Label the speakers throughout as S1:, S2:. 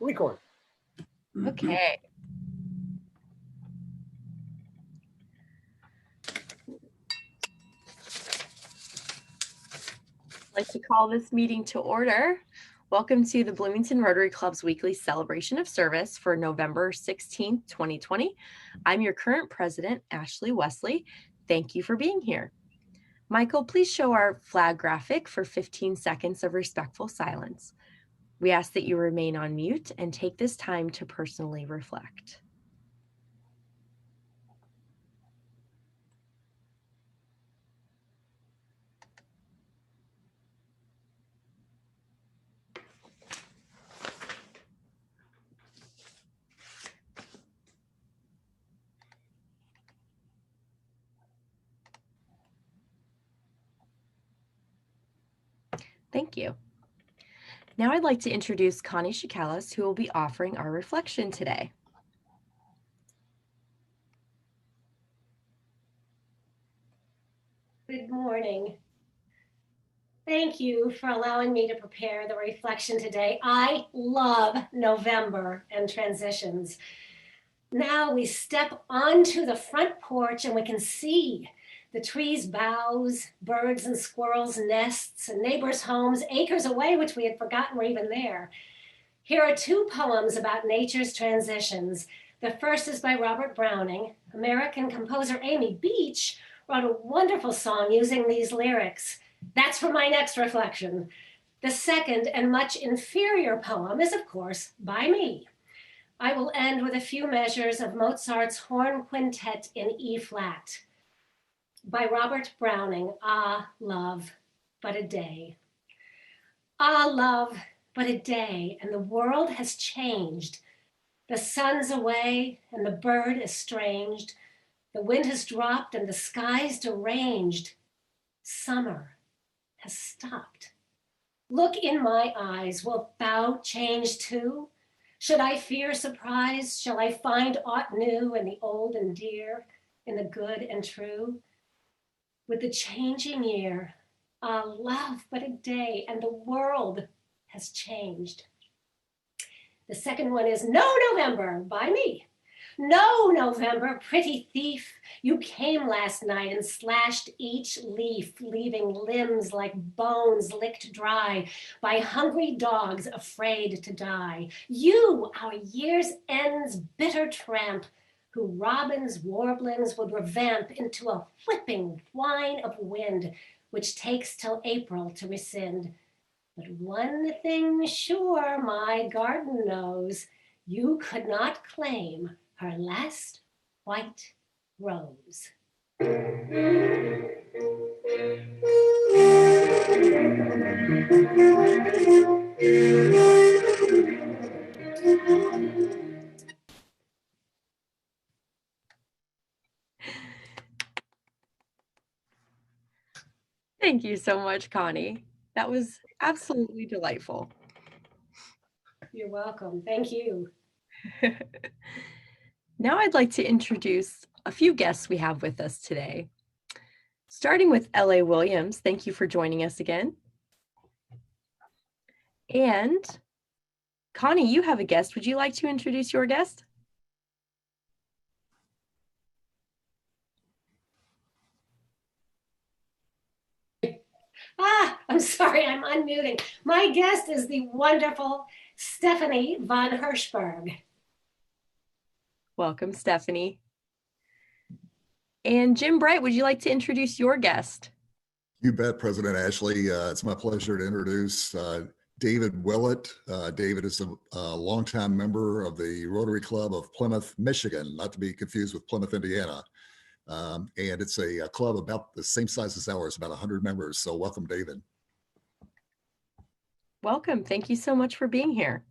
S1: Record.
S2: Okay. I'd like to call this meeting to order. Welcome to the Bloomington Rotary Club's weekly celebration of service for November 16th, 2020. I'm your current president, Ashley Wesley. Thank you for being here. Michael, please show our flag graphic for 15 seconds of respectful silence. We ask that you remain on mute and take this time to personally reflect. Thank you. Now I'd like to introduce Connie Shikalis, who will be offering our reflection today.
S3: Good morning. Thank you for allowing me to prepare the reflection today. I love November and transitions. Now we step onto the front porch and we can see the trees' boughs, birds and squirrels' nests, and neighbors' homes acres away, which we had forgotten were even there. Here are two poems about nature's transitions. The first is by Robert Browning. American composer Amy Beach wrote a wonderful song using these lyrics. That's for my next reflection. The second and much inferior poem is, of course, by me. I will end with a few measures of Mozart's Horn Quintet in E-flat. By Robert Browning, Ah, love, but a day. Ah, love, but a day, and the world has changed. The sun's away, and the bird estranged. The wind has dropped, and the sky's deranged. Summer has stopped. Look in my eyes, wilt thou change too? Should I fear surprise? Shall I find aught new in the old and dear, in the good and true? With the changing year, ah, love, but a day, and the world has changed. The second one is No November by me. No November, pretty thief, you came last night and slashed each leaf, leaving limbs like bones licked dry by hungry dogs afraid to die. You, our year's end's bitter tramp, who robins' warblings would revamp into a whipping whine of wind, which takes till April to rescind. But one thing sure my garden knows, you could not claim her last white rose.
S2: Thank you so much, Connie. That was absolutely delightful.
S3: You're welcome. Thank you.
S2: Now I'd like to introduce a few guests we have with us today. Starting with L.A. Williams, thank you for joining us again. And Connie, you have a guest. Would you like to introduce your guest?
S3: I'm sorry, I'm unmuting. My guest is the wonderful Stephanie von Hirschberg.
S2: Welcome, Stephanie. And Jim Bright, would you like to introduce your guest?
S4: You bet, President Ashley. It's my pleasure to introduce David Willett. David is a longtime member of the Rotary Club of Plymouth, Michigan, not to be confused with Plymouth, Indiana. And it's a club about the same size as ours, about 100 members. So welcome, David.
S2: Welcome. Thank you so much for being here.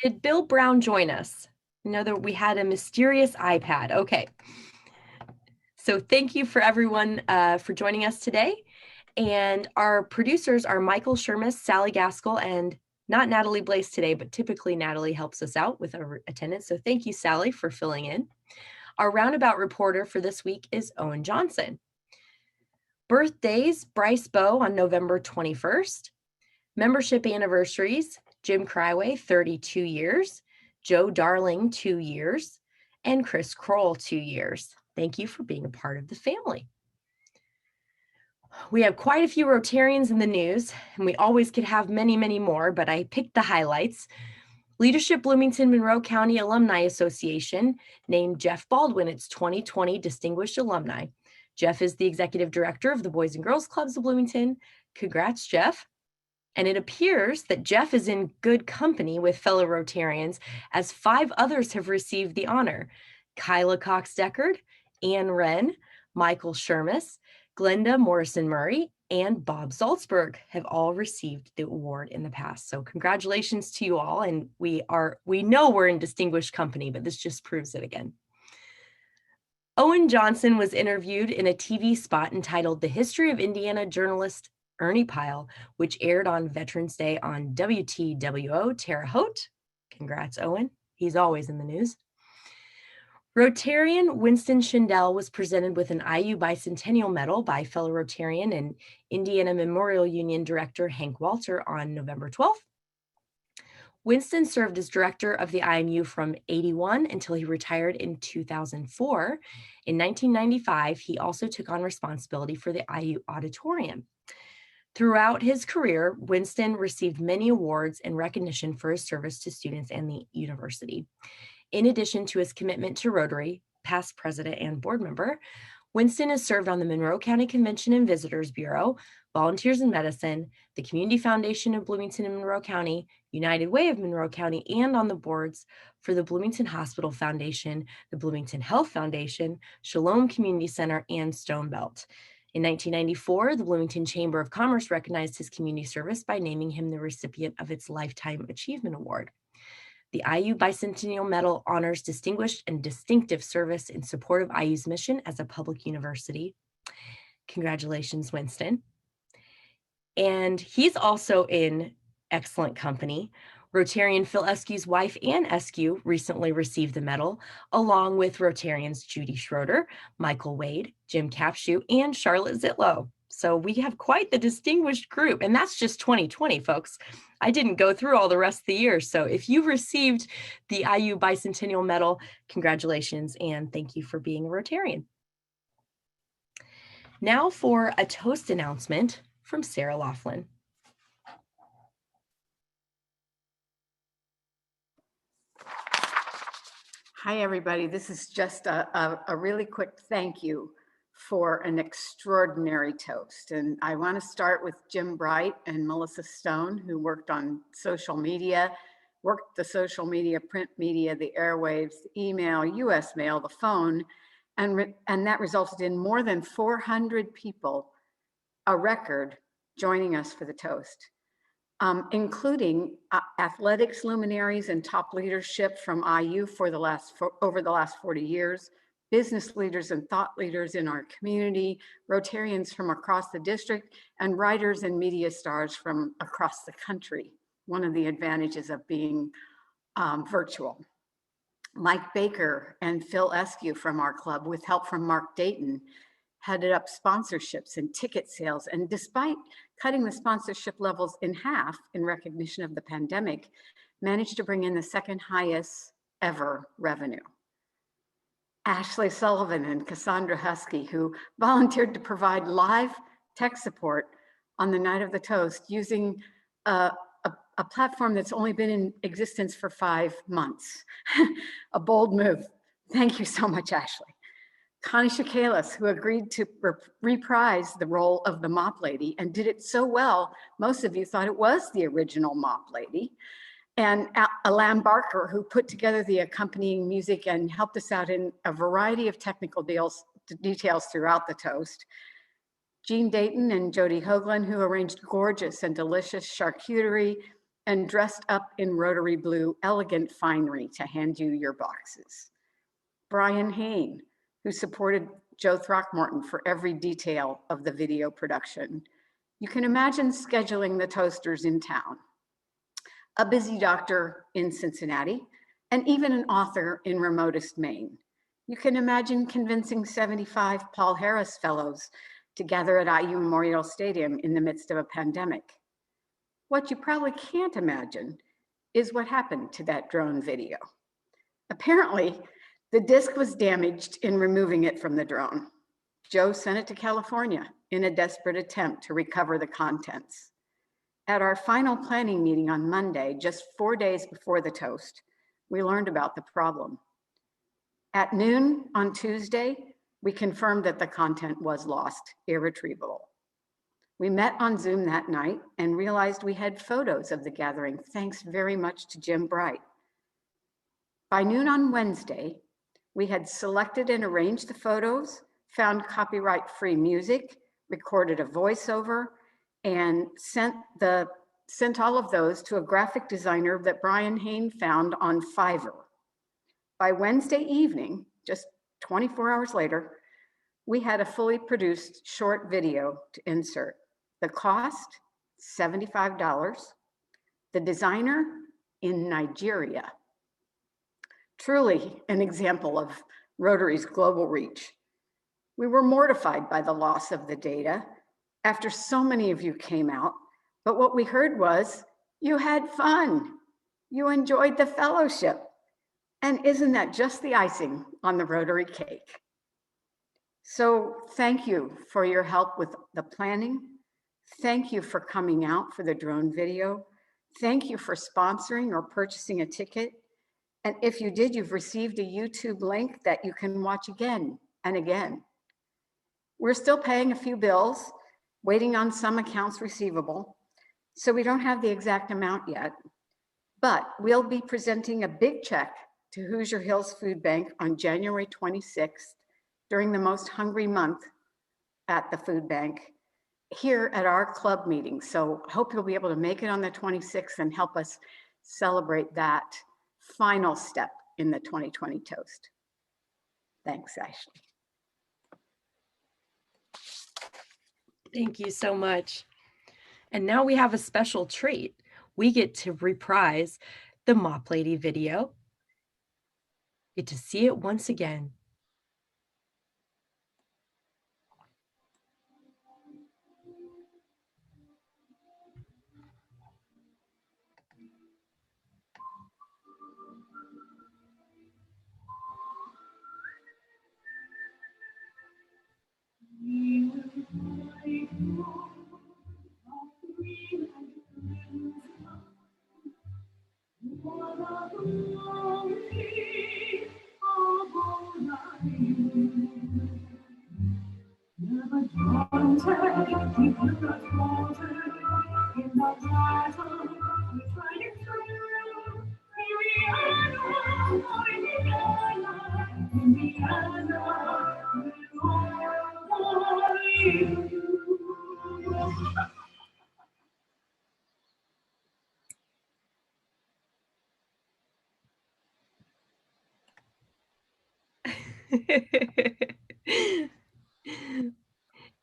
S2: Did Bill Brown join us? I know that we had a mysterious iPad. Okay. So thank you for everyone for joining us today. And our producers are Michael Shermis, Sally Gaskell, and not Natalie Blaze today, but typically Natalie helps us out with our attendance. So thank you, Sally, for filling in. Our roundabout reporter for this week is Owen Johnson. Birthdays, Bryce Bowe on November 21st. Membership anniversaries, Jim Cryway, 32 years, Joe Darling, 2 years, and Chris Kroll, 2 years. Thank you for being a part of the family. We have quite a few Rotarians in the news, and we always could have many, many more, but I picked the highlights. Leadership Bloomington Monroe County Alumni Association named Jeff Baldwin its 2020 Distinguished Alumni. Jeff is the executive director of the Boys and Girls Clubs of Bloomington. Congrats, Jeff. And it appears that Jeff is in good company with fellow Rotarians, as 5 others have received the honor. Kyla Cox-Deckard, Ann Wren, Michael Shermis, Glenda Morrison-Murray, and Bob Salzberg have all received the award in the past. So congratulations to you all. And we know we're in distinguished company, but this just proves it again. Owen Johnson was interviewed in a TV spot entitled The History of Indiana Journalist Ernie Pyle, which aired on Veterans Day on WTWO Terre Haute. Congrats, Owen. He's always in the news. Rotarian Winston Schindel was presented with an IU Bicentennial Medal by fellow Rotarian and Indiana Memorial Union Director Hank Walter on November 12th. Winston served as director of the IMU from '81 until he retired in 2004. In 1995, he also took on responsibility for the IU Auditorium. Throughout his career, Winston received many awards and recognition for his service to students and the university. In addition to his commitment to Rotary, past president and board member, Winston has served on the Monroe County Convention and Visitors Bureau, Volunteers in Medicine, the Community Foundation of Bloomington and Monroe County, United Way of Monroe County, and on the boards for the Bloomington Hospital Foundation, the Bloomington Health Foundation, Shalom Community Center, and Stone Belt. In 1994, the Bloomington Chamber of Commerce recognized his community service by naming him the recipient of its Lifetime Achievement Award. The IU Bicentennial Medal honors distinguished and distinctive service in support of IU's mission as a public university. Congratulations, Winston. And he's also in excellent company. Rotarian Phil Eskew's wife, Ann Eskew, recently received the medal, along with Rotarians Judy Schroeder, Michael Wade, Jim Capshew, and Charlotte Zitlow. So we have quite the distinguished group, and that's just 2020, folks. I didn't go through all the rest of the year. So if you received the IU Bicentennial Medal, congratulations, and thank you for being a Rotarian. Now for a toast announcement from Sarah Laughlin.
S1: Hi, everybody. This is just a really quick thank you for an extraordinary toast. And I want to start with Jim Bright and Melissa Stone, who worked on social media, worked the social media, print media, the airwaves, the email, US mail, the phone, and that resulted in more than 400 people, a record, joining us for the toast. Including athletics luminaries and top leadership from IU over the last 40 years, business leaders and thought leaders in our community, Rotarians from across the district, and writers and media stars from across the country. One of the advantages of being virtual. Mike Baker and Phil Eskew from our club, with help from Mark Dayton, headed up sponsorships and ticket sales. And despite cutting the sponsorship levels in half in recognition of the pandemic, managed to bring in the second highest ever revenue. Ashley Sullivan and Cassandra Husky, who volunteered to provide live tech support on the night of the toast using a platform that's only been in existence for 5 months. A bold move. Thank you so much, Ashley. Connie Shakalis, who agreed to reprise the role of the mop lady and did it so well, most of you thought it was the original mop lady. And Alam Barker, who put together the accompanying music and helped us out in a variety of technical details throughout the toast. Jean Dayton and Jody Hoagland, who arranged gorgeous and delicious charcuterie and dressed up in Rotary blue elegant finery to hand you your boxes. Brian Hain, who supported Joe Throckmorton for every detail of the video production. You can imagine scheduling the toasters in town. A busy doctor in Cincinnati, and even an author in remotest Maine. You can imagine convincing 75 Paul Harris Fellows to gather at IU Memorial Stadium in the midst of a pandemic. What you probably can't imagine is what happened to that drone video. Apparently, the disc was damaged in removing it from the drone. Joe sent it to California in a desperate attempt to recover the contents. At our final planning meeting on Monday, just 4 days before the toast, we learned about the problem. At noon on Tuesday, we confirmed that the content was lost, irretrievable. We met on Zoom that night and realized we had photos of the gathering, thanks very much to Jim Bright. By noon on Wednesday, we had selected and arranged the photos, found copyright-free music, recorded a voiceover, and sent all of those to a graphic designer that Brian Hain found on Fiverr. By Wednesday evening, just 24 hours later, we had a fully produced short video to insert. The cost, $75. The designer in Nigeria. Truly an example of Rotary's global reach. We were mortified by the loss of the data after so many of you came out, but what we heard was, you had fun, you enjoyed the fellowship, and isn't that just the icing on the Rotary cake? So thank you for your help with the planning. Thank you for coming out for the drone video. Thank you for sponsoring or purchasing a ticket. And if you did, you've received a YouTube link that you can watch again and again. We're still paying a few bills, waiting on some accounts receivable, so we don't have the exact amount yet. But we'll be presenting a big check to Hoosier Hills Food Bank on January 26th during the most hungry month at the food bank here at our club meeting. So I hope you'll be able to make it on the 26th and help us celebrate that final step in the 2020 toast. Thanks, Ashley.
S2: Thank you so much. And now we have a special treat. We get to reprise the Mop Lady video. Get to see it once again.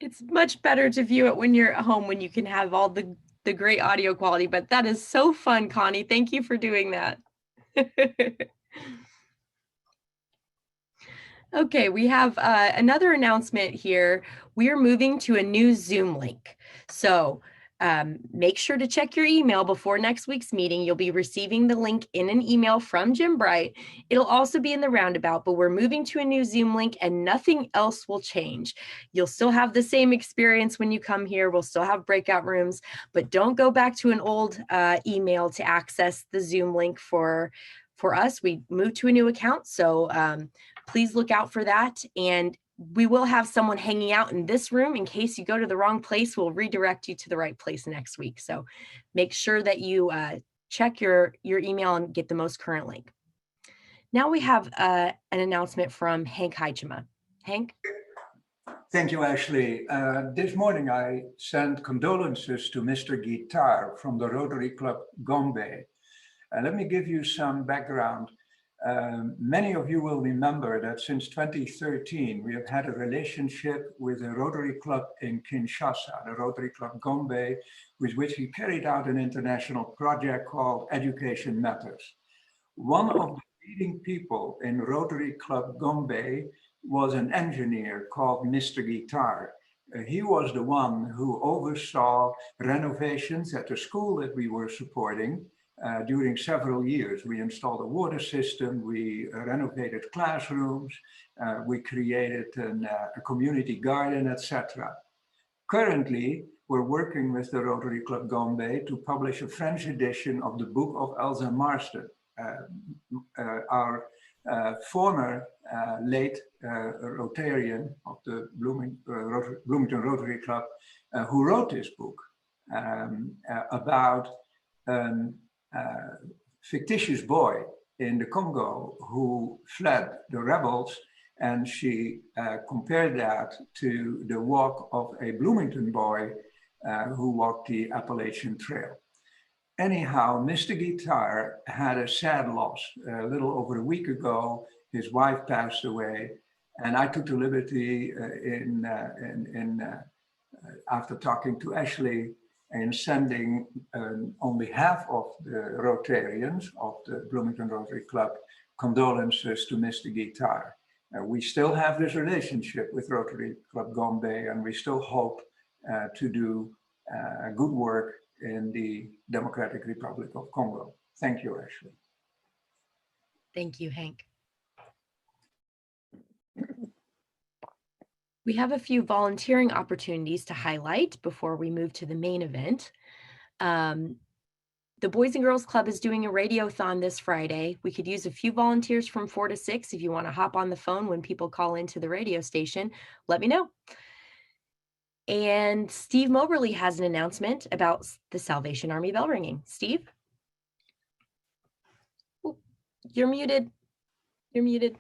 S2: It's much better to view it when you're at home, when you can have all the great audio quality, but that is so fun, Connie. Thank you for doing that. Okay, we have another announcement here. We are moving to a new Zoom link. So make sure to check your email before next week's meeting. You'll be receiving the link in an email from Jim Bright. It'll also be in the roundabout, but we're moving to a new Zoom link and nothing else will change. You'll still have the same experience when you come here. We'll still have breakout rooms, but don't go back to an old email to access the Zoom link for us. We moved to a new account, so please look out for that. And we will have someone hanging out in this room in case you go to the wrong place. We'll redirect you to the right place next week. So make sure that you check your email and get the most current link. Now we have an announcement from Hank Heichema. Hank?
S5: Thank you, Ashley. This morning I sent condolences to Mr. Guitar from the Rotary Club Gombe. Let me give you some background. Many of you will remember that since 2013, we have had a relationship with the Rotary Club in Kinshasa, the Rotary Club Gombe, with which we carried out an international project called Education Matters. One of the leading people in Rotary Club Gombe was an engineer called Mr. Guitar. He was the one who oversaw renovations at the school that we were supporting, during several years. We installed a water system, we renovated classrooms, we created a community garden, etc. Currently, we're working with the Rotary Club Gombe to publish a French edition of the book of Elsa Marston, our former late Rotarian of the Bloomington Rotary Club, who wrote this book about a fictitious boy in the Congo who fled the rebels, and she compared that to the walk of a Bloomington boy who walked the Appalachian Trail. Anyhow, Mr. Guitar had a sad loss. A little over a week ago, his wife passed away, and I took the liberty after talking to Ashley and sending on behalf of the Rotarians of the Bloomington Rotary Club condolences to Mr. Guitar. We still have this relationship with Rotary Club Gombe, and we still hope to do good work in the Democratic Republic of Congo. Thank you, Ashley.
S2: Thank you, Hank. We have a few volunteering opportunities to highlight before we move to the main event. The Boys and Girls Club is doing a radiothon this Friday. We could use a few volunteers from 4 to 6. If you want to hop on the phone when people call into the radio station, let me know. And Steve Moberly has an announcement about the Salvation Army bell ringing. Steve? Ooh, you're muted. You're muted.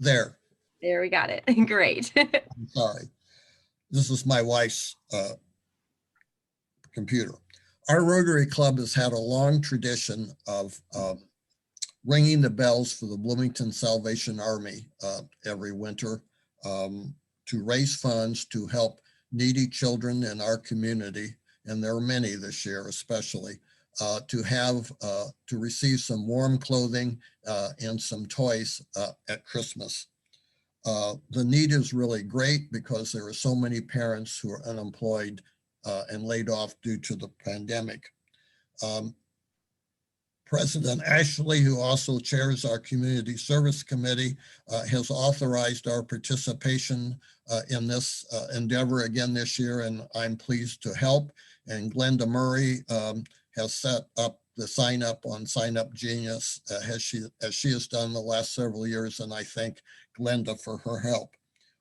S6: There.
S2: There, we got it. Great.
S6: I'm sorry. This is my wife's computer. Our Rotary Club has had a long tradition of ringing the bells for the Bloomington Salvation Army every winter to raise funds to help needy children in our community, and there are many this year especially, to receive some warm clothing and some toys at Christmas. The need is really great because there are so many parents who are unemployed and laid off due to the pandemic. President Ashley, who also chairs our Community Service Committee, has authorized our participation in this endeavor again this year, and I'm pleased to help. And Glenda Murray has set up the sign up on Sign Up Genius as she has done the last several years, and I thank Glenda for her help.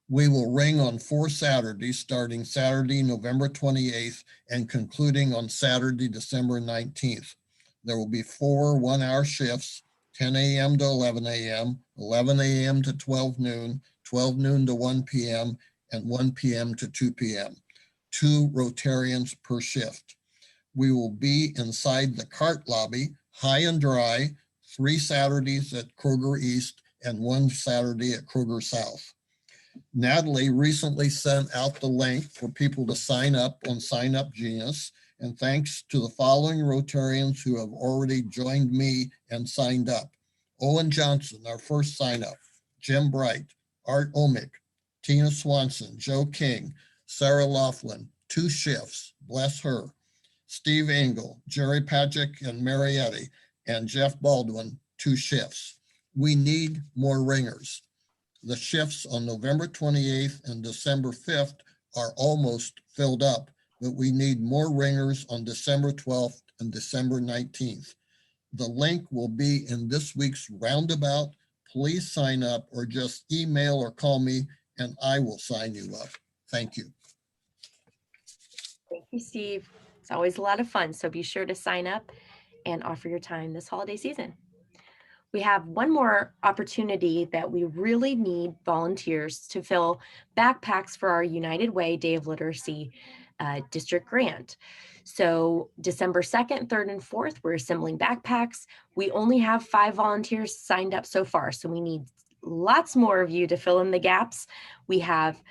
S6: We will ring on 4 Saturdays, starting Saturday, November 28th, and concluding on Saturday, December 19th. There will be 4 one-hour shifts, 10 a.m. to 11 a.m., 11 a.m. to 12 noon, 12 noon to 1 p.m., and 1 p.m. to 2 p.m. 2 Rotarians per shift. We will be inside the cart lobby, high and dry, 3 Saturdays at Kroger East and 1 Saturday at Kroger South. Natalie recently sent out the link for people to sign up on Sign Up Genius, and thanks to the following Rotarians who have already joined me and signed up. Owen Johnson, our first sign up, Jim Bright, Art Omick, Tina Swanson, Joe King, Sarah Laughlin, 2 shifts, bless her, Steve Engel, Jerry Patrick and Marietti, and Jeff Baldwin, 2 shifts. We need more ringers. The shifts on November 28th and December 5th are almost filled up, but we need more ringers on December 12th and December 19th. The link will be in this week's roundabout. Please sign up or just email or call me and I will sign you up. Thank you.
S2: Thank you, Steve. It's always a lot of fun, so be sure to sign up and offer your time this holiday season. We have one more opportunity that we really need volunteers to fill backpacks for our United Way Day of Literacy. district grant. So December 2nd, 3rd, and 4th, we're assembling backpacks. We only have 5 volunteers signed up so far, so we need lots more of you to fill in the gaps. We have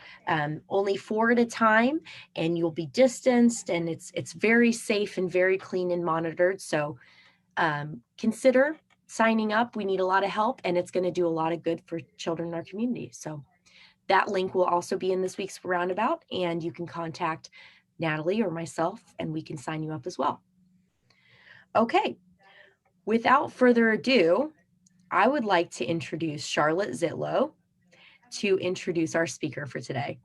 S2: only 4 at a time, and you'll be distanced, and it's very safe and very clean and monitored. So consider signing up. We need a lot of help, and it's going to do a lot of good for children in our community. So that link will also be in this week's roundabout, and you can contact Natalie or myself, and we can sign you up as well. Okay, without further ado, I would like to introduce Charlotte Zitlow to introduce our speaker for today.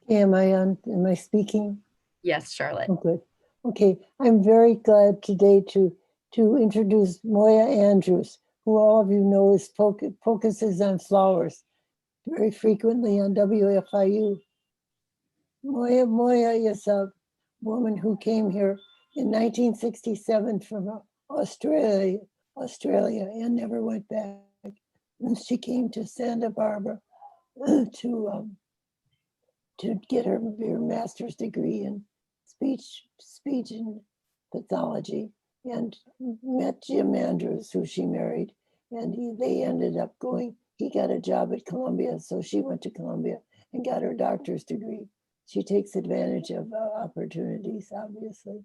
S7: Am I speaking?
S2: Yes, Charlotte.
S7: Oh, good. Okay, I'm very glad today to introduce Moya Andrews, who all of you know focuses on flowers very frequently on WFIU. Moya is a woman who came here in 1967 from Australia and never went back. And she came to Santa Barbara to get her master's degree in speech and pathology, and met Jim Andrews, who she married, and they ended up going. He got a job at Columbia, so she went to Columbia and got her doctor's degree. She takes advantage of opportunities, obviously.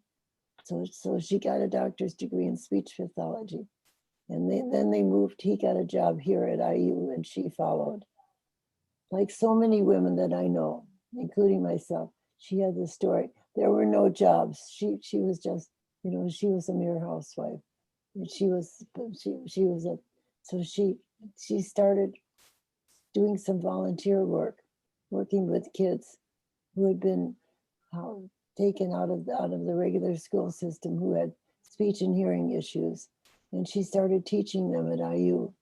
S7: So she got a doctor's degree in speech pathology. And then they moved, he got a job here at IU, and she followed. Like so many women that I know, including myself, she had the story. There were no jobs. She was just, she was a mere housewife. And she started doing some volunteer work, working with kids who had been taken out of the regular school system, who had speech and hearing issues. And she started teaching them at IU,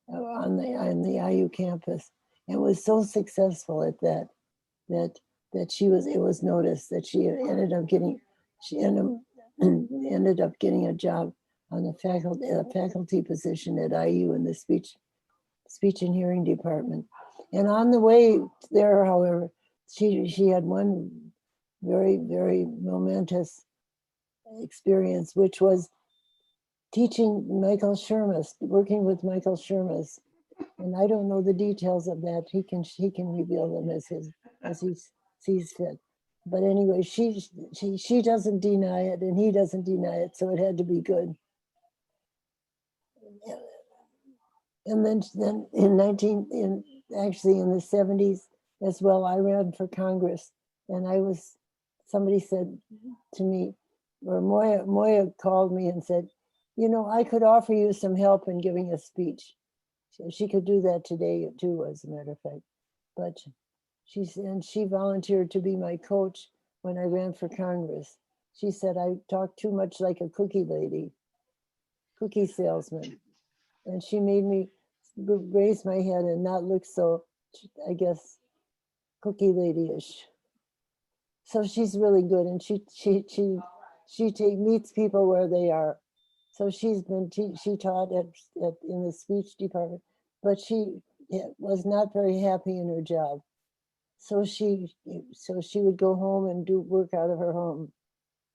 S7: on the IU campus, and was so successful at that it was noticed that she ended up getting a job on a faculty position at IU in the speech and hearing department. And on the way there, however, she had one very, very momentous experience, which was teaching Michael Shermas, working with Michael Shermas. And I don't know the details of that. He can reveal them as he sees fit. But anyway, she doesn't deny it, and he doesn't deny it, so it had to be good. And then in the 70s as well, I ran for Congress, and somebody said to me, or Moya called me and said, I could offer you some help in giving a speech. So she could do that today too, as a matter of fact. But she volunteered to be my coach when I ran for Congress. She said I talked too much like a cookie salesman. And she made me raise my head and not look so, I guess, cookie lady-ish. So she's really good, and she meets people where they are. So she taught in the speech department, but she was not very happy in her job. So she would go home and do work out of her home,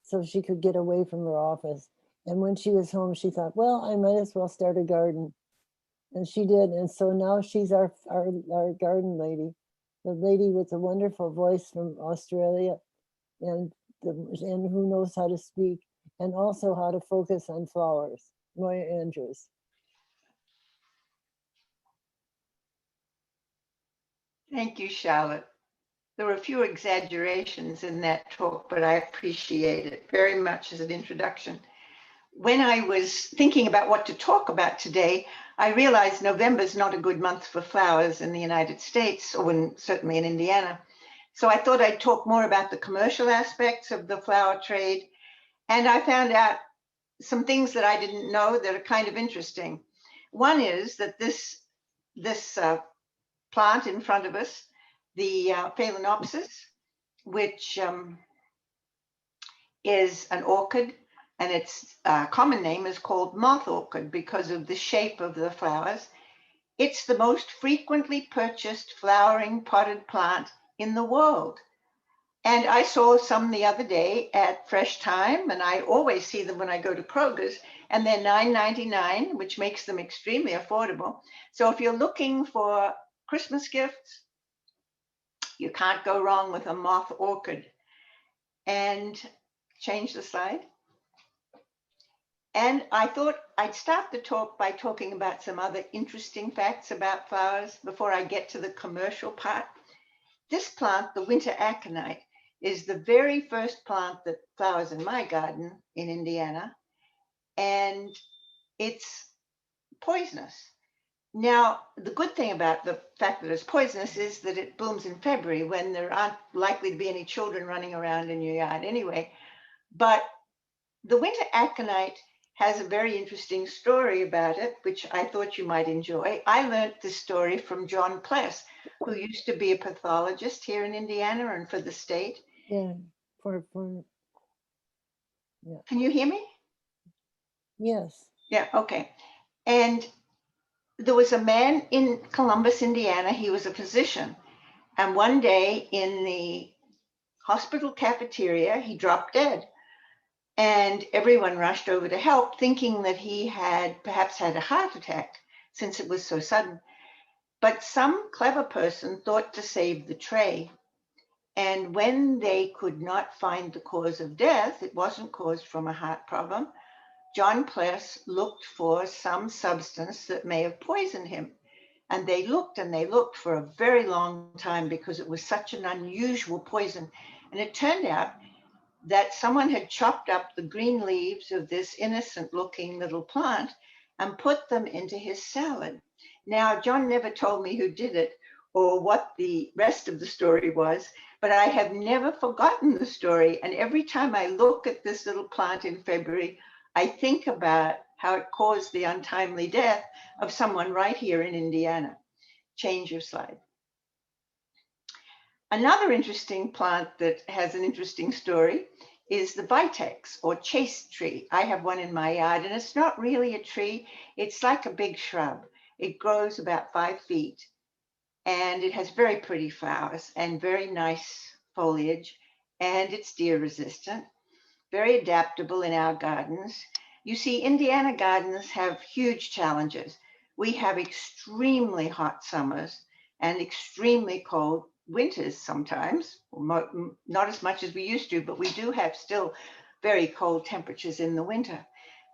S7: so she could get away from her office. And when she was home, she thought, well, I might as well start a garden. And she did. And so now she's our garden lady, the lady with a wonderful voice from Australia, and who knows how to speak, and also how to focus on flowers. Moya Andrews.
S8: Thank you, Charlotte. There were a few exaggerations in that talk, but I appreciate it very much as an introduction. When I was thinking about what to talk about today, I realized November is not a good month for flowers in the United States, or certainly in Indiana. So I thought I'd talk more about the commercial aspects of the flower trade. And I found out some things that I didn't know that are kind of interesting. One is that this plant in front of us, the Phalaenopsis, which is an orchid, and its common name is called moth orchid because of the shape of the flowers. It's the most frequently purchased flowering potted plant in the world. And I saw some the other day at Fresh Time, and I always see them when I go to Kroger's, and they're $9.99, which makes them extremely affordable. So if you're looking for Christmas gifts, you can't go wrong with a moth orchid. And change the slide. And I thought I'd start the talk by talking about some other interesting facts about flowers before I get to the commercial part. This plant, the winter aconite, is the very first plant that flowers in my garden in Indiana, and it's poisonous. Now, the good thing about the fact that it's poisonous is that it blooms in February when there aren't likely to be any children running around in your yard anyway. But the winter aconite has a very interesting story about it, which I thought you might enjoy. I learned this story from John Pless, who used to be a pathologist here in Indiana and for the state.
S7: Yeah,
S8: Can you hear me?
S7: yes.
S8: Yeah, okay. And there was a man in Columbus, Indiana. He was a physician. And one day in the hospital cafeteria, he dropped dead. And everyone rushed over to help, thinking that he had perhaps had a heart attack since it was so sudden. But some clever person thought to save the tray. And when they could not find the cause of death, it wasn't caused from a heart problem, John Pless looked for some substance that may have poisoned him. And they looked for a very long time because it was such an unusual poison. And it turned out that someone had chopped up the green leaves of this innocent looking little plant and put them into his salad. Now, John never told me who did it or what the rest of the story was, but I have never forgotten the story. And every time I look at this little plant in February, I think about how it caused the untimely death of someone right here in Indiana. Change your slide. Another interesting plant that has an interesting story is the vitex or chaste tree. I have one in my yard, and it's not really a tree. It's like a big shrub. It grows about 5 feet, and it has very pretty flowers and very nice foliage, and it's deer resistant, very adaptable in our gardens. You see, Indiana gardens have huge challenges. We have extremely hot summers and extremely cold winters sometimes, not as much as we used to, but we do have still very cold temperatures in the winter.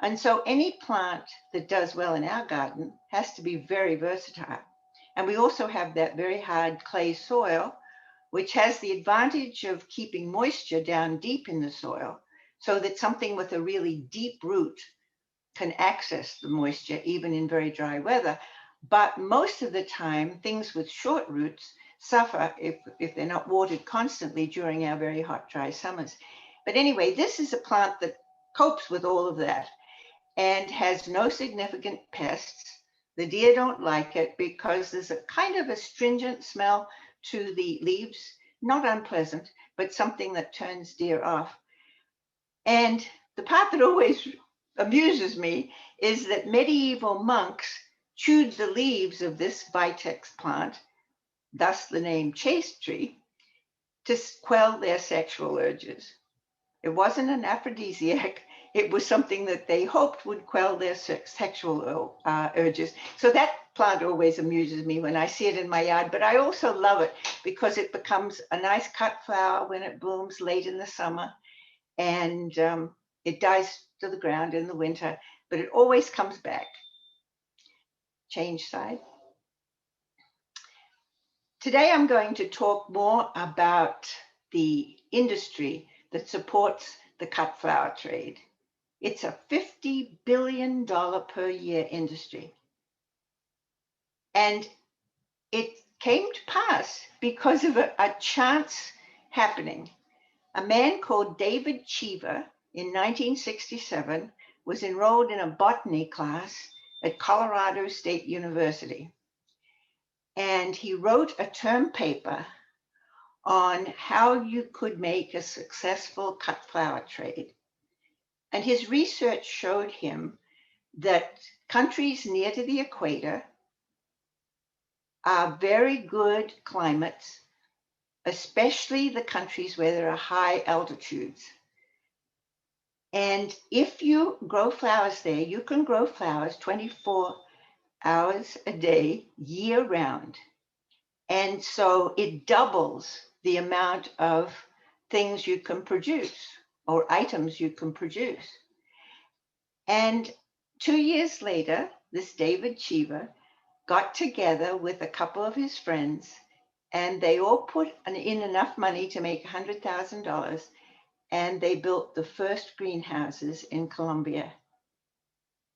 S8: And so any plant that does well in our garden has to be very versatile. And we also have that very hard clay soil, which has the advantage of keeping moisture down deep in the soil so that something with a really deep root can access the moisture even in very dry weather. But most of the time, things with short roots suffer if they're not watered constantly during our very hot, dry summers. But anyway, this is a plant that copes with all of that and has no significant pests. The deer don't like it because there's a kind of astringent smell to the leaves, not unpleasant, but something that turns deer off. And the part that always amuses me is that medieval monks chewed the leaves of this vitex plant, thus the name chaste tree, to quell their sexual urges. It wasn't an aphrodisiac. It was something that they hoped would quell their sexual urges. So that plant always amuses me when I see it in my yard, but I also love it because it becomes a nice cut flower when it blooms late in the summer, and it dies to the ground in the winter, but it always comes back. Change slide. Today I'm going to talk more about the industry that supports the cut flower trade. It's a $50 billion per year industry. And it came to pass because of a chance happening. A man called David Cheever in 1967 was enrolled in a botany class at Colorado State University. And he wrote a term paper on how you could make a successful cut flower trade. And his research showed him that countries near to the equator are very good climates especially the countries where there are high altitudes. And if you grow flowers there, you can grow flowers 24 hours a day, year round. And so it doubles the amount of things you can produce or items you can produce. And 2 years later, this David Cheever got together with a couple of his friends, and they all put in enough money to make $100,000, and they built the first greenhouses in Colombia.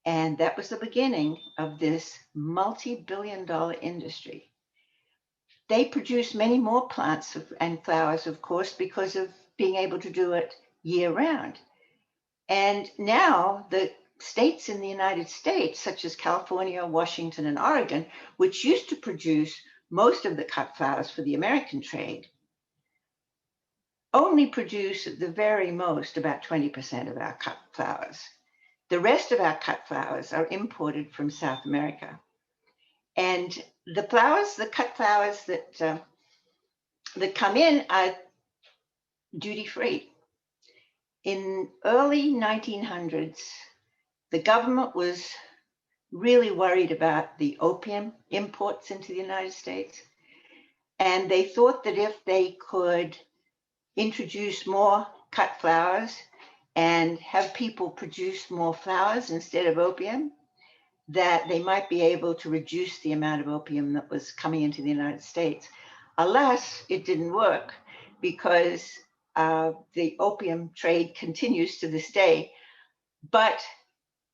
S8: And that was the beginning of this multi-billion-dollar industry. They produce many more plants and flowers, of course, because of being able to do it year round. And now the states in the United States, such as California, Washington, and Oregon, which used to produce most of the cut flowers for the American trade, only produce at the very most about 20% of our cut flowers. The rest of our cut flowers are imported from South America. And the flowers, the cut flowers that come in are duty-free. In early 1900s, the government was really worried about the opium imports into the United States. And they thought that if they could introduce more cut flowers and have people produce more flowers instead of opium, that they might be able to reduce the amount of opium that was coming into the United States. Alas, it didn't work, because the opium trade continues to this day. But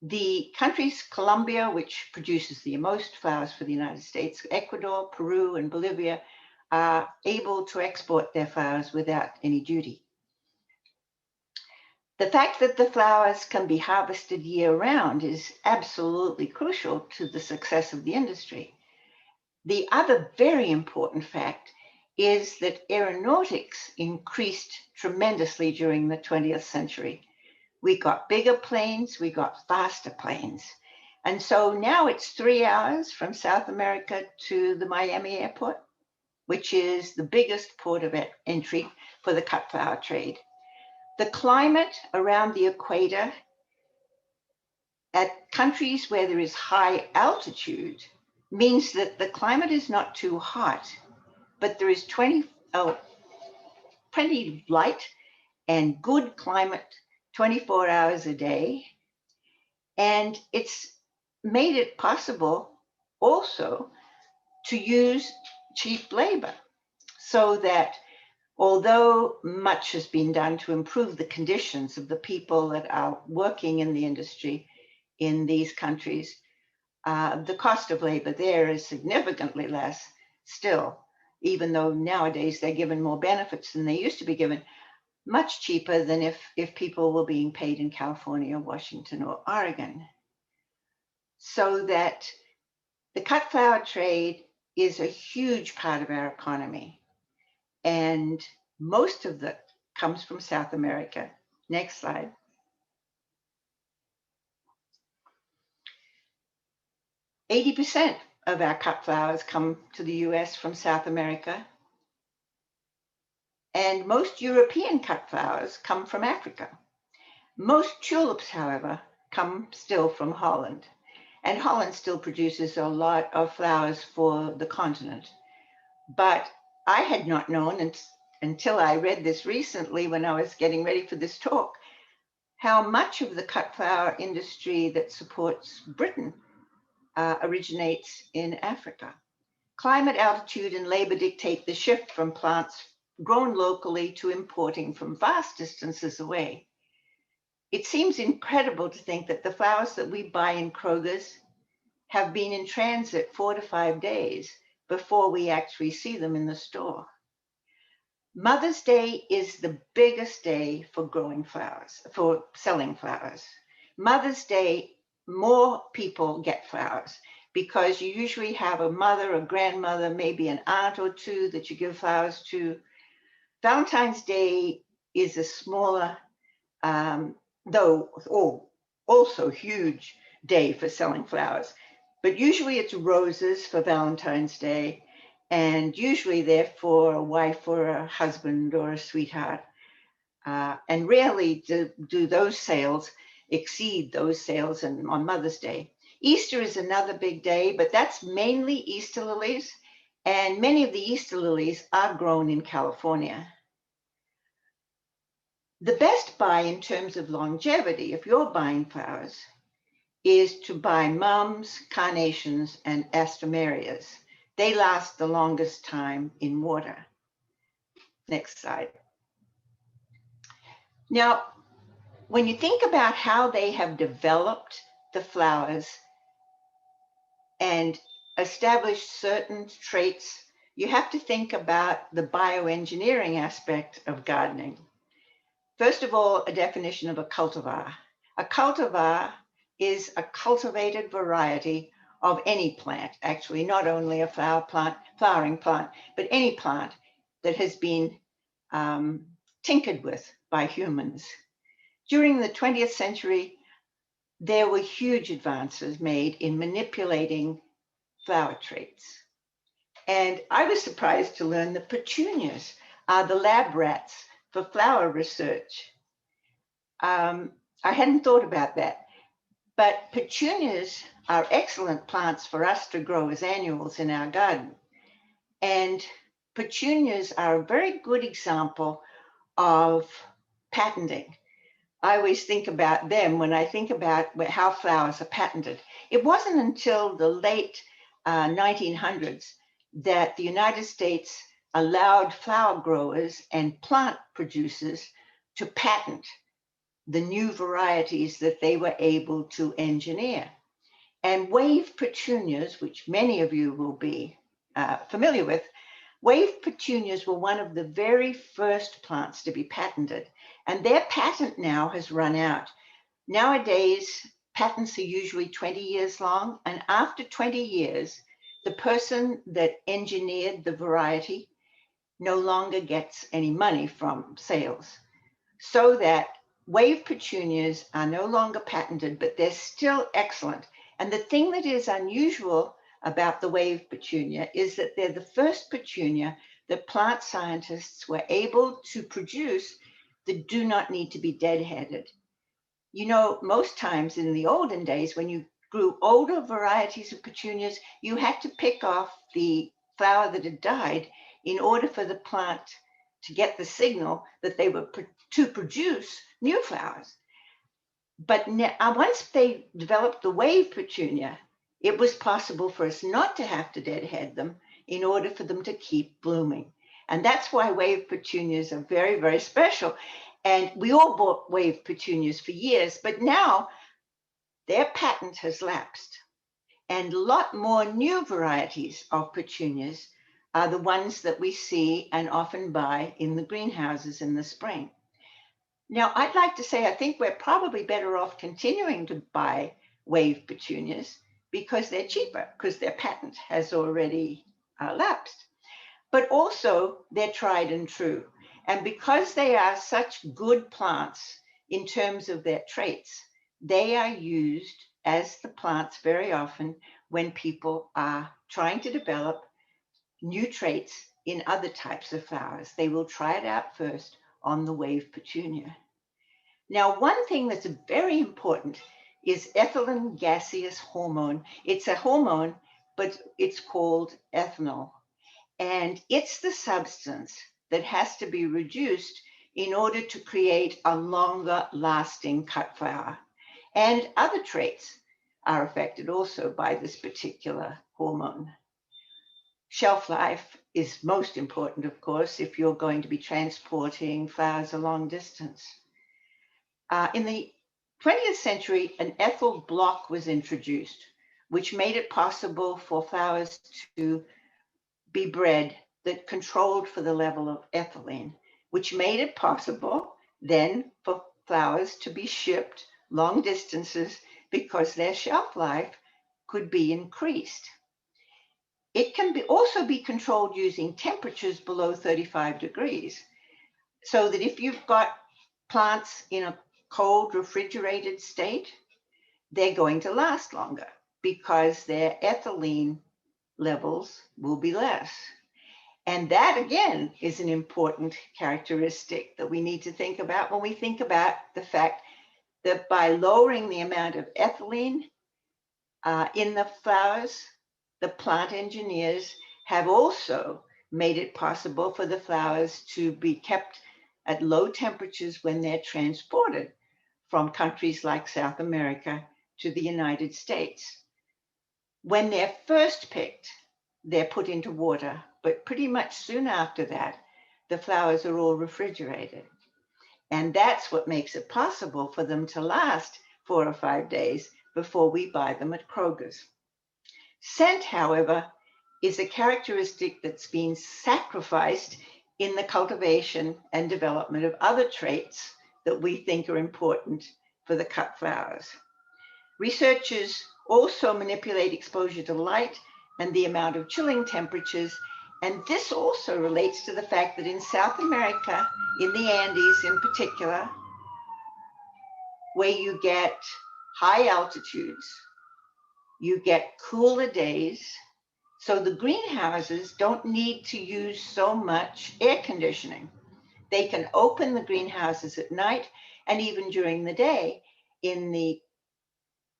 S8: the countries, Colombia, which produces the most flowers for the United States, Ecuador, Peru, and Bolivia, are able to export their flowers without any duty. The fact that the flowers can be harvested year round is absolutely crucial to the success of the industry. The other very important fact is that aeronautics increased tremendously during the 20th century. We got bigger planes, we got faster planes. And so now it's 3 hours from South America to the Miami airport, which is the biggest port of entry for the cut flower trade. The climate around the equator at countries where there is high altitude means that the climate is not too hot, but there is plenty of light and good climate 24 hours a day. And it's made it possible also to use cheap labor, so that although much has been done to improve the conditions of the people that are working in the industry in these countries, the cost of labor there is significantly less still, even though nowadays they're given more benefits than they used to be given, much cheaper than if people were being paid in California, Washington, or Oregon. So that the cut flower trade is a huge part of our economy. And most of that comes from South America. Next slide. %80 of our cut flowers come to the US from South America. And most European cut flowers come from Africa. Most tulips, however, come still from Holland. And Holland still produces a lot of flowers for the continent. But I had not known until I read this recently when I was getting ready for this talk, how much of the cut flower industry that supports Britain originates in Africa. Climate, altitude, and labor dictate the shift from plants grown locally to importing from vast distances away. It seems incredible to think that the flowers that we buy in Kroger's have been in transit 4 to 5 days before we actually see them in the store. Mother's Day is the biggest day for growing flowers, for selling flowers. Mother's Day, more people get flowers because you usually have a mother, a grandmother, maybe an aunt or two that you give flowers to. Valentine's Day is a smaller, though also huge day for selling flowers. But usually it's roses for Valentine's Day, and usually they're for a wife or a husband or a sweetheart. And rarely do those sales exceed those sales on Mother's Day. Easter is another big day, but that's mainly Easter lilies. And many of the Easter lilies are grown in California. The best buy in terms of longevity, if you're buying flowers, is to buy mums, carnations, and astromerias. They last the longest time in water. Next slide. Now, when you think about how they have developed the flowers and established certain traits, you have to think about the bioengineering aspect of gardening. First of all, a definition of a cultivar. A cultivar is a cultivated variety of any plant, actually, not only a flowering plant, but any plant that has been tinkered with by humans. During the 20th century, there were huge advances made in manipulating flower traits. And I was surprised to learn that petunias are the lab rats for flower research. I hadn't thought about that, but petunias are excellent plants for us to grow as annuals in our garden. And petunias are a very good example of patenting. I always think about them when I think about how flowers are patented. It wasn't until the late 1900s that the United States allowed flower growers and plant producers to patent the new varieties that they were able to engineer. And wave petunias, which many of you will be familiar with, wave petunias were one of the very first plants to be patented, and their patent now has run out. Nowadays, patents are usually 20 years long, and after 20 years, the person that engineered the variety no longer gets any money from sales. So that wave petunias are no longer patented, but they're still excellent. And the thing that is unusual about the wave petunia is that they're the first petunia that plant scientists were able to produce that do not need to be deadheaded. You know, most times in the olden days, when you grew older varieties of petunias, you had to pick off the flower that had died in order for the plant to get the signal that they were to produce new flowers. But once they developed the wave petunia, it was possible for us not to have to deadhead them in order for them to keep blooming. And that's why wave petunias are very, very special. And we all bought wave petunias for years, but now their patent has lapsed. And a lot more new varieties of petunias are the ones that we see and often buy in the greenhouses in the spring. Now, I'd like to say I think we're probably better off continuing to buy wave petunias because they're cheaper, because their patent has already lapsed. But also, they're tried and true. And because they are such good plants in terms of their traits, they are used as the plants very often when people are trying to develop new traits in other types of flowers. They will try it out first on the wave petunia. Now, one thing that's very important is ethylene gaseous hormone. It's a hormone, but it's called ethanol. And it's the substance that has to be reduced in order to create a longer lasting cut flower. And other traits are affected also by this particular hormone. Shelf life is most important, of course, if you're going to be transporting flowers a long distance. In the 20th century, an ethyl block was introduced, which made it possible for flowers to be bred that controlled for the level of ethylene, which made it possible then for flowers to be shipped long distances because their shelf life could be increased. It can also be controlled using temperatures below 35 degrees, so that if you've got plants in a cold refrigerated state, they're going to last longer because their ethylene levels will be less. And that, again, is an important characteristic that we need to think about when we think about the fact that by lowering the amount of ethylene in the flowers, the plant engineers have also made it possible for the flowers to be kept at low temperatures when they're transported from countries like South America to the United States. When they're first picked, they're put into water, but pretty much soon after that, the flowers are all refrigerated. And that's what makes it possible for them to last 4 or 5 days before we buy them at Kroger's. Scent, however, is a characteristic that's been sacrificed in the cultivation and development of other traits that we think are important for the cut flowers. Researchers also manipulate exposure to light and the amount of chilling temperatures, and this also relates to the fact that in South America, in the Andes in particular, where you get high altitudes, you get cooler days, so the greenhouses don't need to use so much air conditioning. They can open the greenhouses at night and even during the day in the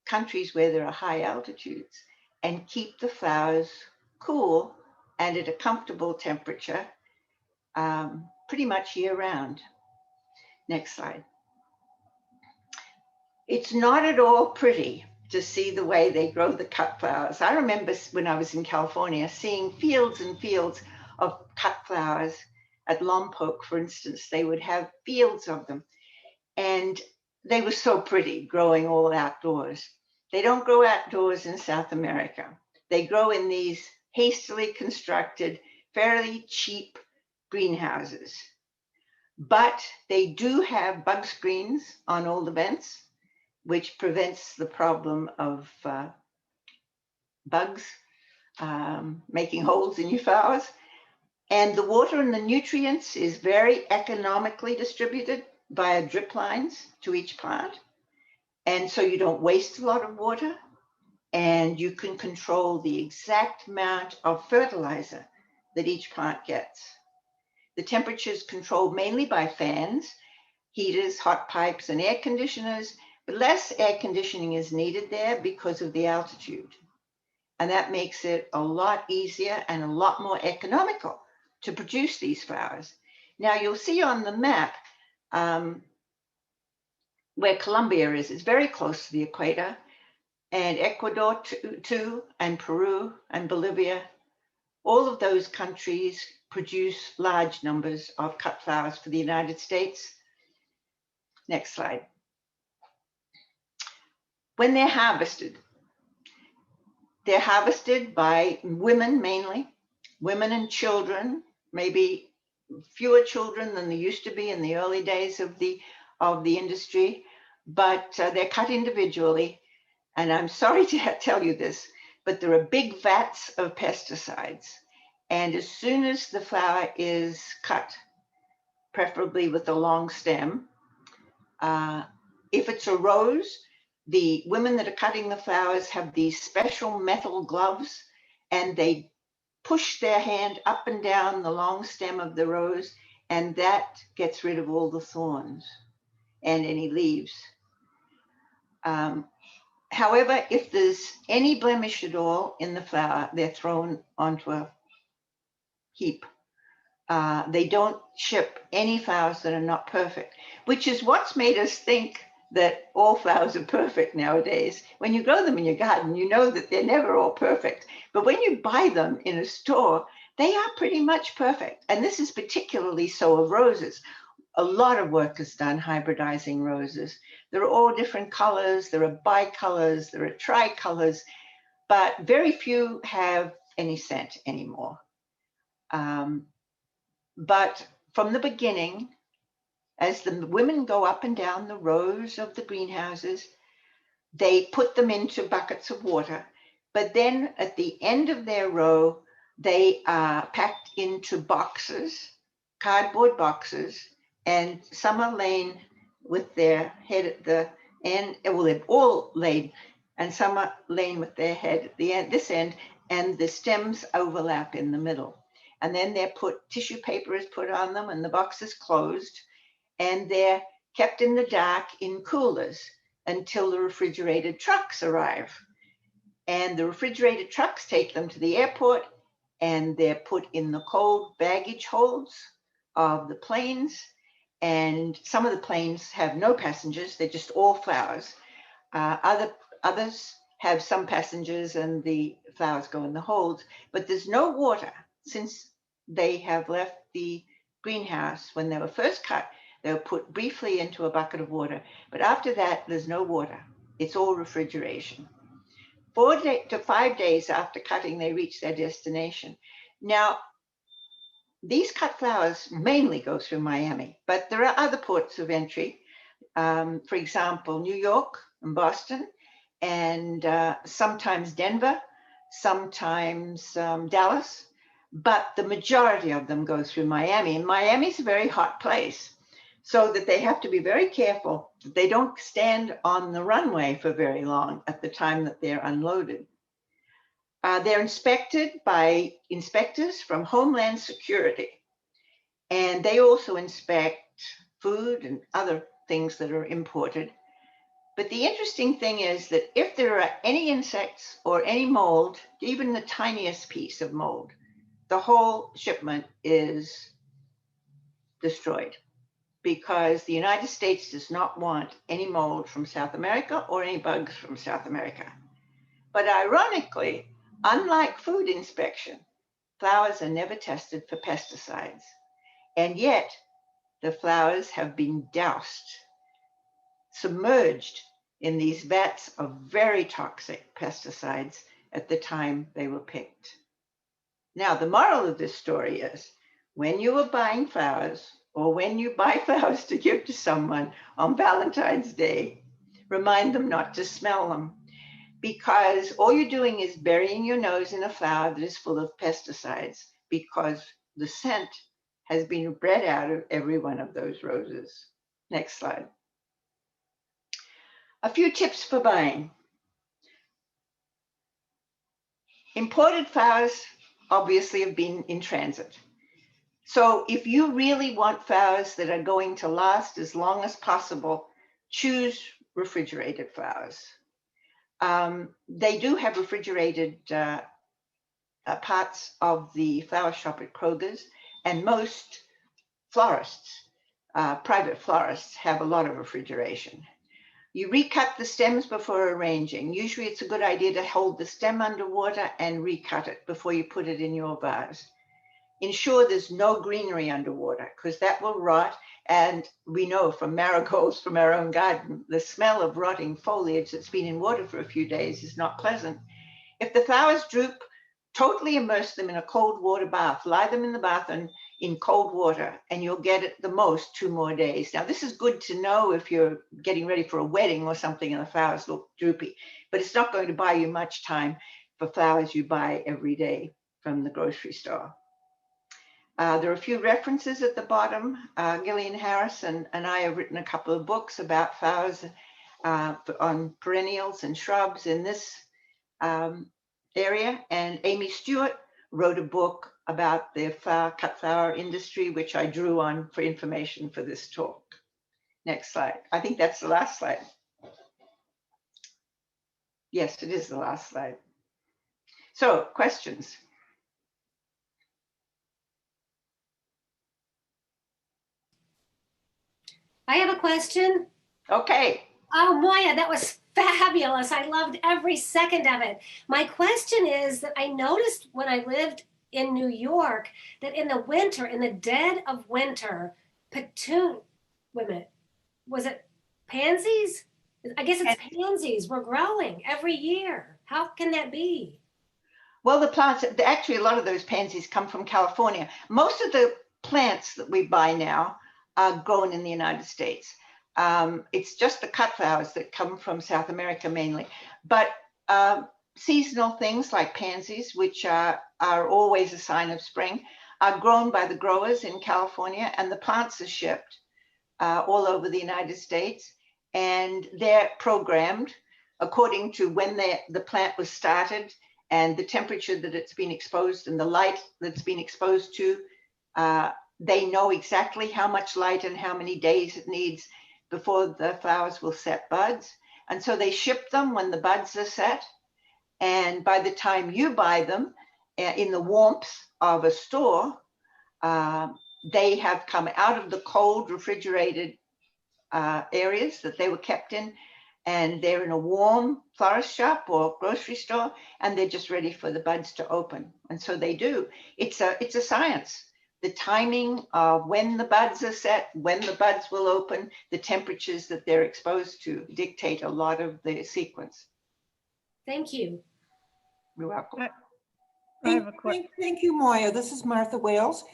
S8: countries where there are high altitudes and keep the flowers cool and at a comfortable temperature pretty much year round. Next slide. It's not at all pretty to see the way they grow the cut flowers. I remember when I was in California seeing fields and fields of cut flowers at Lompoc, for instance. They would have fields of them, and they were so pretty growing all outdoors. They don't grow outdoors in South America. They grow in these hastily constructed, fairly cheap greenhouses. But they do have bug screens on all the vents, which prevents the problem of bugs making holes in your flowers. And the water and the nutrients is very economically distributed via drip lines to each plant. And so you don't waste a lot of water, and you can control the exact amount of fertilizer that each plant gets. The temperature is controlled mainly by fans, heaters, hot pipes, and air conditioners, but less air conditioning is needed there because of the altitude. And that makes it a lot easier and a lot more economical to produce these flowers. Now you'll see on the map where Colombia is. It's very close to the equator, and Ecuador too, and Peru and Bolivia. All of those countries produce large numbers of cut flowers for the United States. Next slide. When they're harvested by women mainly, women and children, maybe fewer children than there used to be in the early days of the industry, but they're cut individually. And I'm sorry to tell you this, but there are big vats of pesticides. And as soon as the flower is cut, preferably with a long stem, if it's a rose, the women that are cutting the flowers have these special metal gloves, and they push their hand up and down the long stem of the rose, and that gets rid of all the thorns and any leaves. However, if there's any blemish at all in the flower, they're thrown onto a heap. They don't ship any flowers that are not perfect, which is what's made us think that all flowers are perfect nowadays. When you grow them in your garden, you know that they're never all perfect. But when you buy them in a store, they are pretty much perfect. And this is particularly so of roses. A lot of work is done hybridizing roses. There are all different colors. There are bicolors, there are tricolors, but very few have any scent anymore. But from the beginning, as the women go up and down the rows of the greenhouses, they put them into buckets of water. But then at the end of their row, they are packed into boxes, cardboard boxes, and some are laid with their head at the end. Well, they're all laid, and some are laying with their head at the end, this end, and the stems overlap in the middle. and then tissue paper is put on them and the box is closed, and they're kept in the dark in coolers until the refrigerated trucks arrive. And the refrigerated trucks take them to the airport, and they're put in the cold baggage holds of the planes. And some of the planes have no passengers, they're just all flowers. Others have some passengers and the flowers go in the holds, but there's no water since they have left the greenhouse. When they were first cut, they were put briefly into a bucket of water, but after that, there's no water. It's all refrigeration. 4 to 5 days after cutting, they reach their destination. Now, these cut flowers mainly go through Miami, but there are other ports of entry. For example, New York and Boston, and sometimes Denver, sometimes Dallas, but the majority of them go through Miami. And Miami's a very hot place, so that they have to be very careful that they don't stand on the runway for very long at the time that they're unloaded. They're inspected by inspectors from Homeland Security, and they also inspect food and other things that are imported. But the interesting thing is that if there are any insects or any mold, even the tiniest piece of mold, the whole shipment is destroyed, because the United States does not want any mold from South America or any bugs from South America. But ironically, unlike food inspection, flowers are never tested for pesticides. And yet, the flowers have been doused, submerged in these vats of very toxic pesticides at the time they were picked. Now, the moral of this story is, when you are buying flowers, or when you buy flowers to give to someone on Valentine's Day, remind them not to smell them, because all you're doing is burying your nose in a flower that is full of pesticides, because the scent has been bred out of every one of those roses. Next slide. A few tips for buying. Imported flowers obviously have been in transit. So if you really want flowers that are going to last as long as possible, choose refrigerated flowers. They do have refrigerated parts of the flower shop at Kroger's, and most florists, private florists, have a lot of refrigeration. You recut the stems before arranging. Usually it's a good idea to hold the stem underwater and recut it before you put it in your vase. Ensure there's no greenery underwater, because that will rot. And we know from marigolds from our own garden, the smell of rotting foliage that's been in water for a few days is not pleasant. If the flowers droop, totally immerse them in a cold water bath. Lie them in the bath and in cold water, and you'll get it the most 2 more days. Now, this is good to know if you're getting ready for a wedding or something and the flowers look droopy, but it's not going to buy you much time for flowers you buy every day from the grocery store. There are a few references at the bottom. Gillian Harris and I have written a couple of books about flowers on perennials and shrubs in this area. And Amy Stewart wrote a book about the cut flower industry, which I drew on for information for this talk. Next slide. I think that's the last slide. Yes, it is the last slide. So, questions?
S3: I have a question.
S8: Okay.
S3: Oh, Moya, that was fabulous. I loved every second of it. My question is that I noticed when I lived in New York that in the winter, in the dead of winter, was it pansies? I guess it's pansies were growing every year. How can that be?
S8: Well, the plants, actually, a lot of those pansies come from California. Most of the plants that we buy now are grown in the United States. It's just the cut flowers that come from South America mainly. But seasonal things like pansies, which are always a sign of spring, are grown by the growers in California, and the plants are shipped all over the United States. And they're programmed according to when the plant was started and the temperature that it's been exposed and the light that's been exposed to, they know exactly how much light and how many days it needs before the flowers will set buds. And so they ship them when the buds are set. And by the time you buy them in the warmth of a store, they have come out of the cold refrigerated areas that they were kept in, and they're in a warm florist shop or grocery store, and they're just ready for the buds to open. And so they do. It's a science. The timing of when the buds are set, when the buds will open, the temperatures that they're exposed to dictate a lot of the sequence.
S3: Thank you.
S8: You're welcome.
S9: I have a question. Thank you, Moya. This is Martha Wales.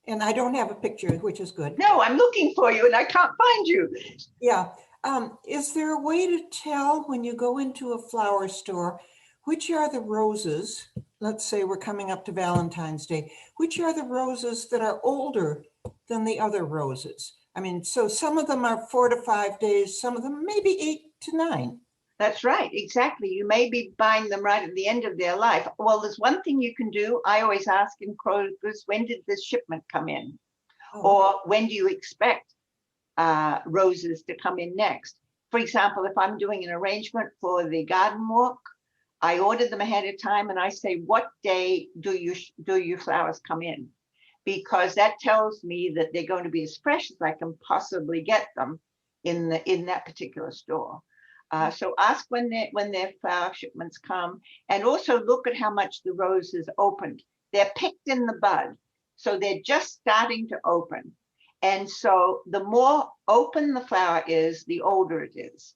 S9: And I don't have a picture, which is good.
S8: No, I'm looking for you and I can't find you.
S9: Yeah. Is there a way to tell when you go into a flower store, which are the roses? Let's say we're coming up to Valentine's Day. Which are the roses that are older than the other roses? I mean, so some of them are 4 to 5 days, some of them maybe 8 to 9.
S8: That's right, exactly. You may be buying them right at the end of their life. Well, there's one thing you can do. I always ask in Kroger's, when did this shipment come in?
S9: Oh.
S8: Or when do you expect roses to come in next? For example, if I'm doing an arrangement for the garden walk, I order them ahead of time and I say, what day do your flowers come in? Because that tells me that they're going to be as fresh as I can possibly get them in that particular store. So ask when their flower shipments come, and also look at how much the rose is opened. They're picked in the bud, so they're just starting to open. And so the more open the flower is, the older it is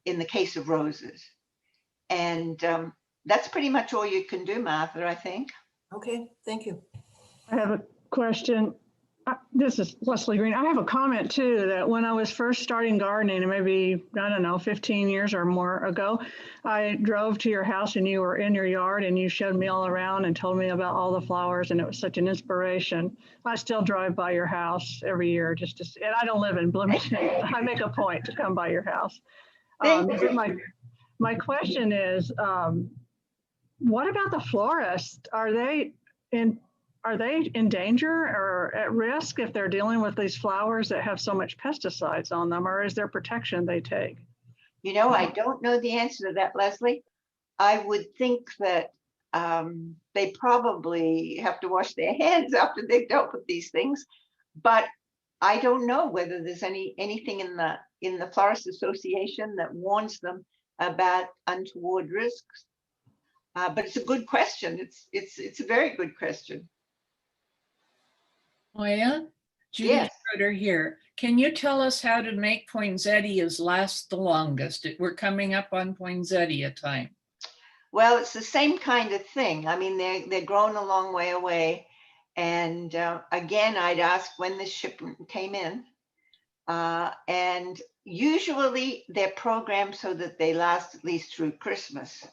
S8: in the case of roses. And that's pretty much all you can do, Martha, I think.
S9: Okay, thank you.
S10: I have a question. This is Leslie Green. I have a comment too, that when I was first starting gardening, maybe, I don't know, 15 years or more ago, I drove to your house and you were in your yard and you showed me all around and told me about all the flowers, and it was such an inspiration. I still drive by your house every year just to see, and I don't live in Bloomington. I make a point to come by your house. My question is, what about the florists? Are they in danger or at risk if they're dealing with these flowers that have so much pesticides on them, or is there protection they take?
S8: You know, I don't know the answer to that, Leslie. I would think that they probably have to wash their hands after they've dealt with these things, but I don't know whether there's anything in the Florist Association that warns them about untoward risks. But it's a good question. It's a very good question.
S11: Moya, Judy
S8: Yes.
S11: Schroeder here. Can you tell us how to make poinsettias last the longest? We're coming up on poinsettia time.
S8: Well, it's the same kind of thing. I mean, they're grown a long way away. And again, I'd ask when this shipment came in. And usually they're programmed so that they last at least through Christmas.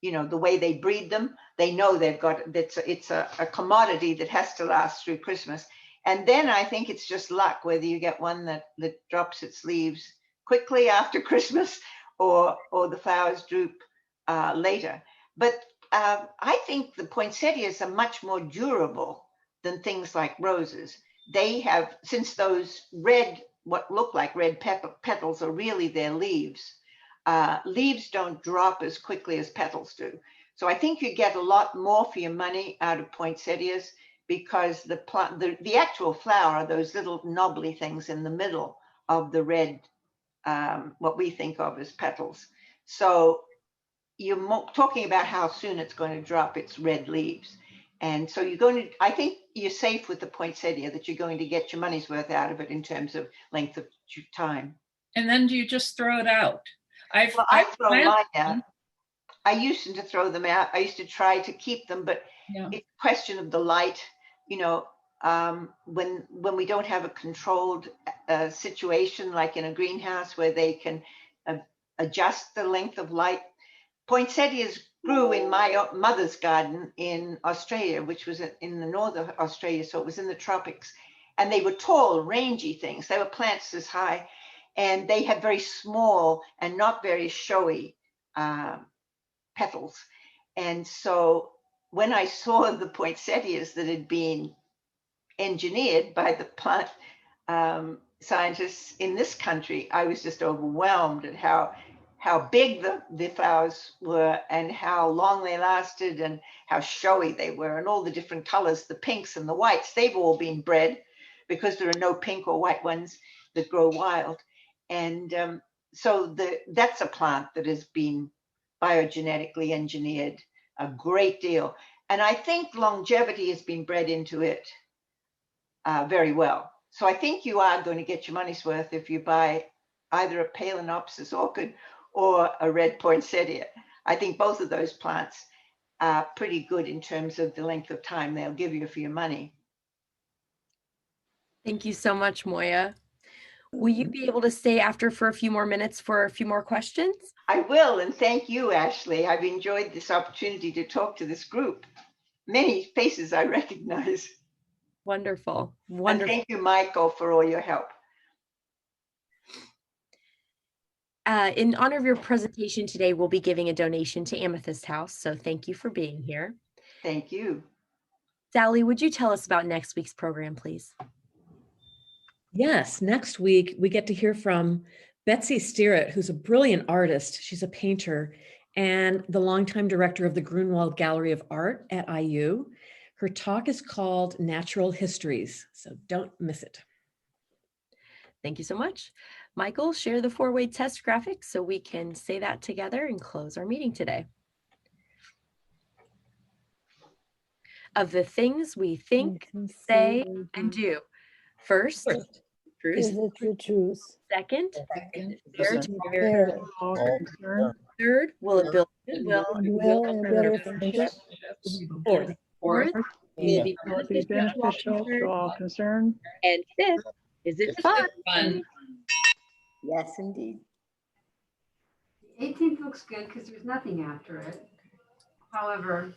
S8: You know, the way they breed them, they know they've got, it's a commodity that has to last through Christmas. And then I think it's just luck whether you get one that drops its leaves quickly after Christmas or the flowers droop later. But I think the poinsettias are much more durable than things like roses. They have, since those what look like red petals are really their leaves, leaves don't drop as quickly as petals do. So I think you get a lot more for your money out of poinsettias because the actual flower are those little knobbly things in the middle of the red, what we think of as petals. So you're talking about how soon it's going to drop its red leaves. And so I think you're safe with the poinsettia, that you're going to get your money's worth out of it in terms of length of time.
S11: And then do you just throw it out?
S8: I throw mine out. I used to throw them out. I used to try to keep them, but it's a question of the light. You know, when we don't have a controlled situation like in a greenhouse where they can adjust the length of light. Poinsettias grew in my mother's garden in Australia, which was in the north of Australia, so it was in the tropics. And they were tall, rangy things. They were plants this high. And they had very small and not very showy petals. And so when I saw the poinsettias that had been engineered by the plant scientists in this country, I was just overwhelmed at how big the flowers were and how long they lasted and how showy they were, and all the different colors, the pinks and the whites, they've all been bred because there are no pink or white ones that grow wild. And so that's a plant that has been biogenetically engineered a great deal. And I think longevity has been bred into it very well. So I think you are going to get your money's worth if you buy either a Phalaenopsis orchid or a red poinsettia. I think both of those plants are pretty good in terms of the length of time they'll give you for your money.
S2: Thank you so much, Moya. Will you be able to stay after for a few more minutes for a few more questions?
S8: I will, and thank you, Ashley. I've enjoyed this opportunity to talk to this group. Many faces I recognize.
S2: Wonderful.
S8: And
S2: Wonderful.
S8: thank you, Michael, for all your help.
S2: In honor of your presentation today, we'll be giving a donation to Amethyst House. So thank you for being here.
S8: Thank you.
S2: Sally, would you tell us about next week's program, please?
S12: Yes, next week we get to hear from Betsy Steerett, who's a brilliant artist. She's a painter and the longtime director of the Grunwald Gallery of Art at IU. Her talk is called Natural Histories, so don't miss it.
S2: Thank you so much. Michael, share the four-way test graphic so we can say that together and close our meeting today. Of the things we think, say, and do. First, truth.
S7: Is it the truth?
S2: Second, fair to
S7: Fair.
S2: Third, will it build goodwill
S7: And better friendship.
S2: Fourth, will it be
S10: Be beneficial to all concerned.
S2: And fifth, is it fun?
S1: Yes, indeed.
S13: The 18th looks good because there's nothing after it. However,